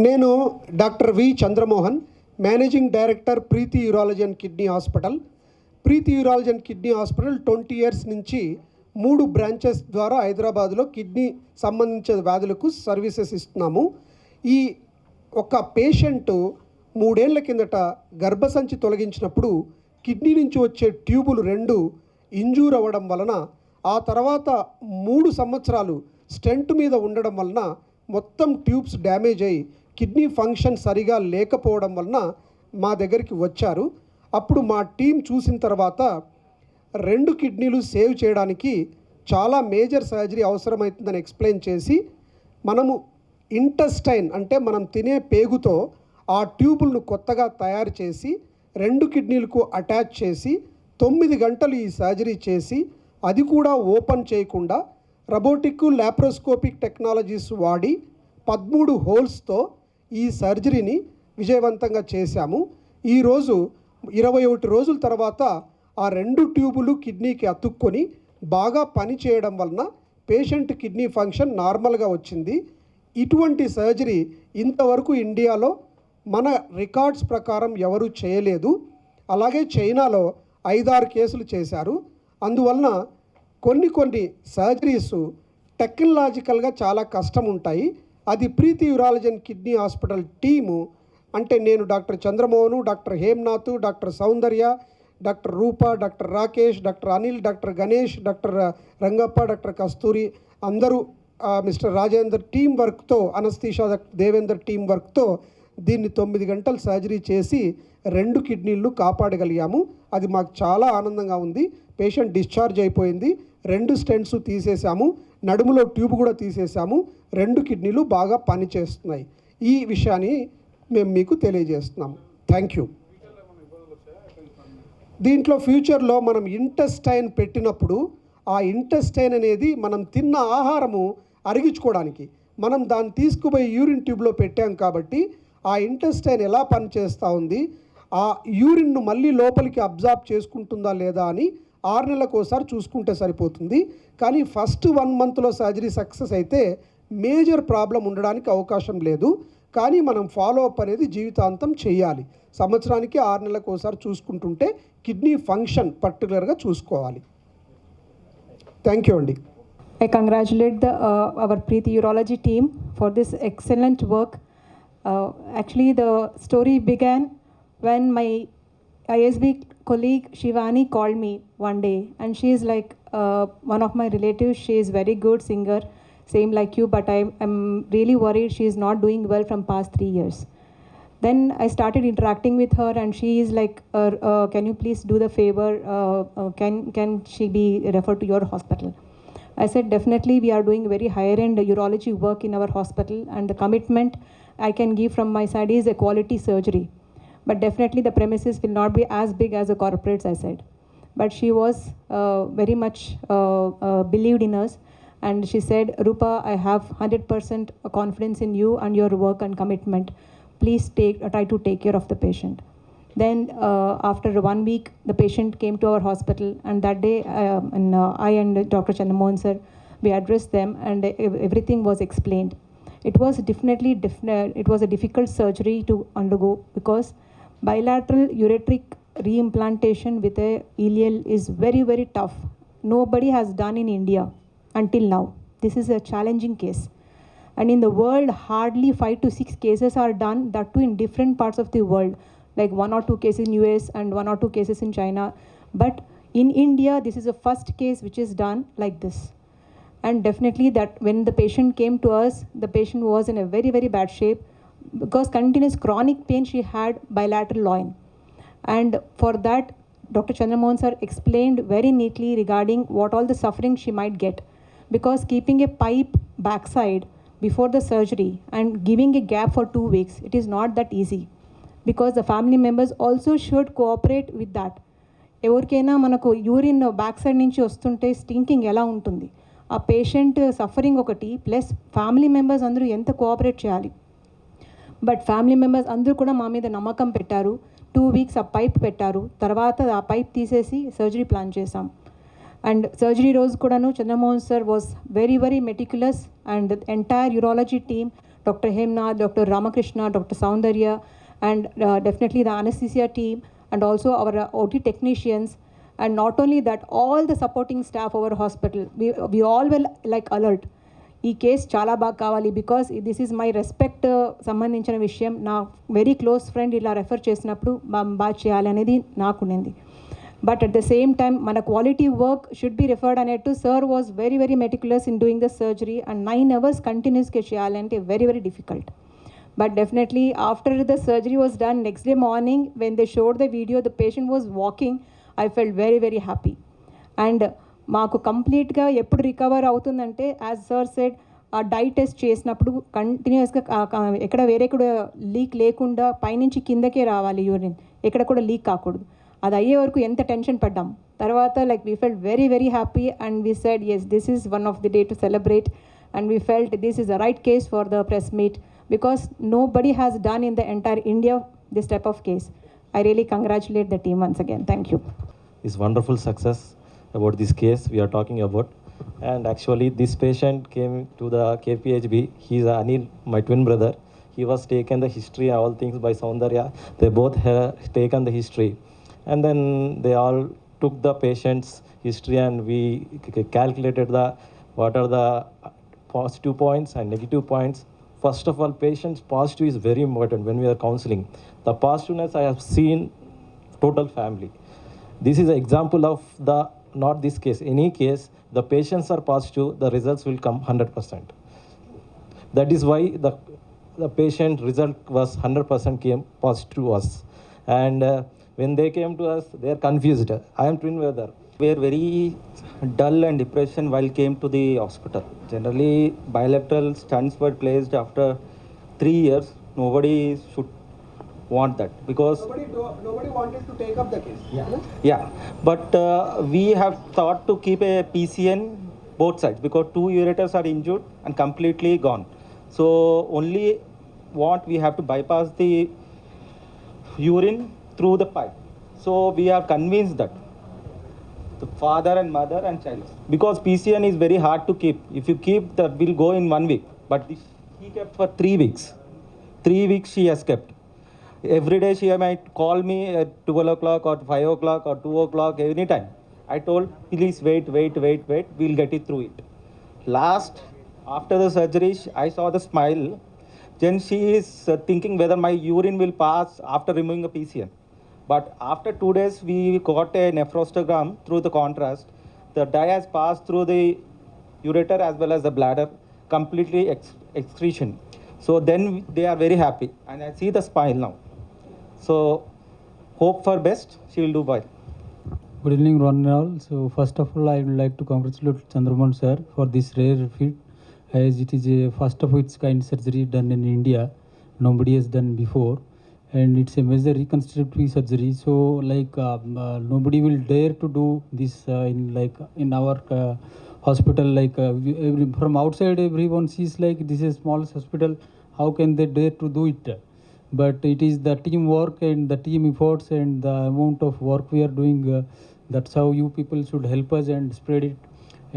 నేను doctor V Chandramohan, managing director Preethi urology and kidney hospital. Preethi urology and kidney hospital 20 years నుంచి 3 branches ద్వారా హైదరాబాద్లో kidney సంబంధించిన వ్యాధులకు సర్వీసెస్ ఇస్తున్నాము. ఈ ఒక పేషెంట్ 3 ఏళ్ల కిందట గర్భసంచి తొలగించినప్పుడు కిడ్నీ నుంచి వచ్చే ట్యూబులు 2 ఇంజూర్ అవ్వడం వలన, ఆ తర్వాత 3 సంవత్సరాలు స్టెంట్ మీద ఉండడం వలన మొత్తం ట్యూబ్స్ డ్యామేజ్ అయ్యి కిడ్నీ ఫంక్షన్ సరిగా లేకపోవడం వలన మా దగ్గరికి వచ్చారు. అప్పుడు మా టీం చూసిన తర్వాత 2 కిడ్నీలు సేవ్ చేయడానికి చాలా మేజర్ సర్జరీ అవసరమవుతుందని ఎక్స్ప్లెయిన్ చేసి, మనము ఇంటెస్టైన్ అంటే మనం తినే పేగుతో ఆ ట్యూబులను కొత్తగా తయారు చేసి 2 కిడ్నీలకు అటాచ్ చేసి 9 గంటలు ఈ సర్జరీ చేసి, అది కూడా ఓపెన్ చేయకుండా రోబోటిక్ లాప్రోస్కోపిక్ టెక్నాలజీస్ వాడి 13 హోల్స్తో ఈ సర్జరీని విజయవంతంగా చేశాము. ఈరోజు 21 రోజుల తర్వాత ఆ 2 ట్యూబులు కిడ్నీకి అతుక్కొని బాగా పనిచేయడం వలన పేషెంట్ కిడ్నీ ఫంక్షన్ నార్మల్గా వచ్చింది. ఇటువంటి సర్జరీ ఇంతవరకు ఇండియాలో మన రికార్డ్స్ ప్రకారం ఎవరూ చేయలేదు. అలాగే చైనాలో 5-6 కేసులు చేశారు. అందువలన కొన్ని సర్జరీస్ టెక్నాలజికల్గా చాలా కష్టం ఉంటాయి. అది Preethi urology and kidney hospital team అంటే నేను doctor Chandramohan, doctor Hemnath, doctor Soundarya, doctor Roopa, doctor Rakesh, doctor Anil, doctor Ganesh, doctor Rangappa, doctor Kasturi అందరూ మిస్టర్ రాజేందర్ టీం వర్క్తో, అనస్థీషా దేవేందర్ టీం వర్క్తో దీన్ని 9 గంటలు సర్జరీ చేసి 2 కిడ్నీలు కాపాడగలిగాము. అది మాకు చాలా ఆనందంగా ఉంది. పేషెంట్ డిశ్చార్జ్ అయిపోయింది. 2 స్టెంట్స్ తీసేసాము, నడుములో ట్యూబ్ కూడా తీసేసాము. 2 కిడ్నీలు బాగా పనిచేస్తున్నాయి. ఈ విషయాన్ని మేము మీకు తెలియజేస్తున్నాము. Thank you. దీంట్లో ఫ్యూచర్లో మనం ఇంటెస్టైన్ పెట్టినప్పుడు ఆ ఇంటెస్టైన్ అనేది మనం తిన్న ఆహారము అరిగించుకోవడానికి మనం దాన్ని తీసుకుపోయి యూరిన్ ట్యూబ్లో పెట్టాం కాబట్టి ఆ ఇంటెస్టైన్ ఎలా పనిచేస్తూ ఉంది, ఆ యూరిన్ను మళ్ళీ లోపలికి అబ్జార్బ్ చేసుకుంటుందా లేదా అని 6 నెలలకు ఒకసారి చూసుకుంటే సరిపోతుంది. కానీ ఫస్ట్ 1 monthలో సర్జరీ సక్సెస్ అయితే మేజర్ ప్రాబ్లం ఉండడానికి అవకాశం లేదు. కానీ మనం ఫాలోఅప్ అనేది జీవితాంతం చేయాలి. సంవత్సరానికి 6 నెలలకు ఒకసారి చూసుకుంటుంటే కిడ్నీ ఫంక్షన్ పర్టికులర్గా చూసుకోవాలి. థ్యాంక్ యూ అండి. I congratulate our Preeti Urology team for this excellent work. Actually, the story began when my ISB colleague Shivani called me one day, and she is like one of my relatives. She is very good singer, same like you, but I'm really worried she is not doing well from past 3 years. Then I started interacting with her, and she is like, can you please do the favor? Can she be referred to your hospital? I said, definitely we are doing very higher end urology work in our hospital, and the commitment I can give from my side is a quality surgery. But definitely the premises will not be as big as the corporates, I said. But she was very much believed in us, and she said, Rupa, I have 100% confidence in you and your work and commitment. Please try to take care of the patient. Then after 1 week, the patient came to our hospital, and that day I and Dr. Chandramohan sir, we addressed them, and everything was explained. It was definitely it was a difficult surgery to undergo because bilateral ureteric reimplantation with a ileal is very, very tough. Nobody has done in India until now. This is a challenging case. And in the world, hardly 5 to 6 cases are done, that too in different parts of the world, like 1 or 2 cases in US and 1 or 2 cases in China. But in India, this is the first case which is done like this. And definitely that when the patient came to us, the patient was in a very, very bad shape because continuous chronic pain she had bilateral loin. And for that, Dr. Chandramohan sir explained very neatly regarding what all the suffering she might get. Because keeping a pipe backside before the surgery and giving a gap for 2 weeks, it is not that easy. Because the family members also should cooperate with that. ఎవరికైనా మనకు urine back side నుంచి వస్తుంటే stinking ఎలా ఉంటుంది, ఆ patient suffering ఒకటి, plus family members అందరూ ఎంత కోఆపరేట్ చేయాలి. బట్ ఫ్యామిలీ మెంబర్స్ అందరూ కూడా మా మీద నమ్మకం పెట్టారు. 2 weeks ఆ పైప్ పెట్టారు. తర్వాత ఆ పైప్ తీసేసి సర్జరీ ప్లాన్ చేసాం. అండ్ సర్జరీ రోజు కూడాను Chandramohan sir was very, very meticulous, and the entire urology team Dr. Hemnath, Dr. Ramakrishna, Dr. Soundarya, and definitely the anesthesia team, and also our OT technicians. And not only that, all the supporting staff of our hospital, we all were like alert. ఈ case చాలా బాగా కావాలి, because this is my respect సంబంధించిన విషయం. నా very close friend ఇలా refer చేసినప్పుడు బాగా చేయాలి అనేది నాకుండింది. But at the same time మన quality work should be referred అనేట్టు sir was very very meticulous in doing the surgery. And 9 hours కంటిన్యూస్గా చేయాలంటే very very difficult. But definitely after the surgery was done, next day morning when they showed the video, the patient was walking. I felt very very happy. And మాకు కంప్లీట్గా ఎప్పుడు recover అవుతుందంటే, as sir said, ఆ die test చేసినప్పుడు కంటిన్యూస్గా ఎక్కడ వేరే కూడా లీక్ లేకుండా పైనుంచి కిందకే రావాలి యూరిన్, ఎక్కడ కూడా లీక్ కాకూడదు. అది అయ్యే వరకు ఎంత టెన్షన్ పడ్డాం. తర్వాత like we felt very very happy and we said yes, this is one of the day to celebrate. And we felt this is the right case for the press meet, because nobody has done in the entire India this type of case. I really congratulate the team once again. Thank you. It's wonderful success about this case we are talking about. And actually this patient came to the KPHB. He's Anil, my twin brother. He was taken the history, all things by Soundarya. They both have taken the history. And then they all took the patient's history and we calculated what are the positive points and negative points. First of all, patient's positive is very important when we are counseling. The positiveness I have seen total family. This is an example of the, not this case, any case, the patients are positive, the results will come 100%. That is why the patient result was 100% came positive to us. And when they came to us, they are confused. I am twin brother. We were very dull and depression while came to the hospital. Generally, bilateral stents were placed after 3 years. Nobody should want that because nobody wanted to take up the case. yeah. But we have thought to keep a PCN both sides because 2 ureters are injured and completely gone. So only what we have to bypass the urine through the pipe. So we are convinced that the father and mother and child, because PCN is very hard to keep. If you keep, that will go in 1 week, but he kept for 3 weeks. 3 weeks she has kept. Every day she might call me at 12 o'clock or 5 o'clock or 2 o'clock anytime. I told, please wait, we'll get it through it. Last, after the surgery, I saw the smile. Then she is thinking whether my urine will pass after removing the PCN. But after 2 days, we got a nephrostogram through the contrast. The dye has passed through the ureter as well as the bladder, completely excretion. So then they are very happy. And I see the smile now. So hope for best, she will do well. Good evening, one and all. So first of all, I would like to congratulate Chandramohan sir for this rare feat, as it is a first of its kind surgery done in India. Nobody has done before. And it's a major reconstructive surgery, so nobody will dare to do this in our hospital. From outside everyone sees like this is a small hospital, how can they dare to do it? But it is the teamwork and the team efforts and the amount of work we are doing, that's how you people should help us and spread it.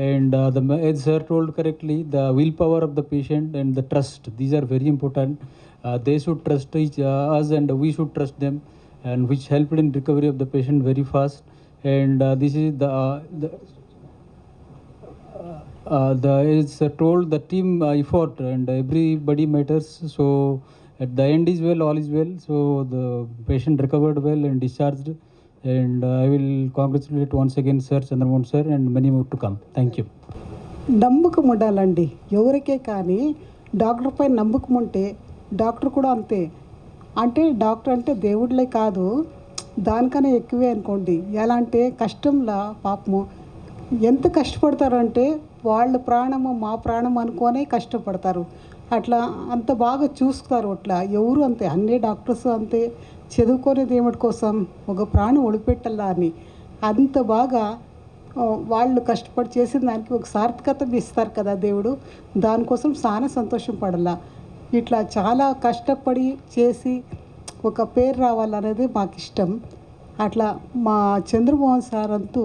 And as sir told correctly, the willpower of the patient and the trust, these are very important. They should trust us and we should trust them, and which helped in recovery of the patient very fast. And this is as told, the team effort and everybody matters. So at the end is well, all is well. So the patient recovered well and discharged. And I will congratulate once again Sir Chandramohan sir and many more to come. Thank you. నమ్మకం ఉండాలండి ఎవరికే, కానీ doctor పై నమ్మకం ఉంటే doctor కూడా అంతే. అంటే doctor అంటే దేవుడిలే కాదు, దానికన్నా ఎక్కువే అనుకోండి. ఎలా అంటే కష్టంలా పాపము ఎంత కష్టపడతారంటే వాళ్ళ ప్రాణము మా ప్రాణం అనుకోనే కష్టపడతారు. అట్లా అంత బాగా చూస్తారు. అట్లా ఎవరు అంతే, అన్ని డాక్టర్స్ అంతే. చదువుకునేది ఏమిటి కోసం, ఒక ప్రాణం ఒడిపెట్టాలా అని అంత బాగా వాళ్ళు కష్టపడి చేసిన దానికి ఒక సార్థకత ఇస్తారు కదా దేవుడు. దానికోసం చాలా సంతోషం పడాల. ఇట్లా చాలా కష్టపడి చేసి ఒక పేరు రావాలనేది మాకు ఇష్టం. అట్లా మా చంద్రమోహన్ సార్ అంటూ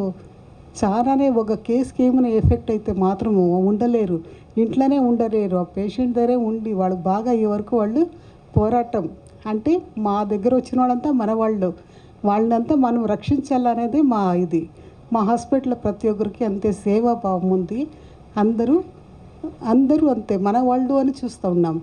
చాలానే ఒక కేసుకి ఏమైనా ఎఫెక్ట్ అయితే మాత్రము ఉండలేరు, ఇంట్లోనే ఉండలేరు. ఆ పేషెంట్ దగ్గరే ఉండి వాళ్ళు బాగా అయ్యే వరకు వాళ్ళు పోరాటం. అంటే మా దగ్గర వచ్చిన వాళ్ళంతా మన వాళ్ళు, వాళ్ళంతా మనం రక్షించాలనేది మా ఇది. మా హాస్పిటల్లో ప్రతి ఒక్కరికి అంతే సేవాభావం ఉంది. అందరూ అంతే మన వాళ్ళు అని చూస్తూ ఉన్నాం.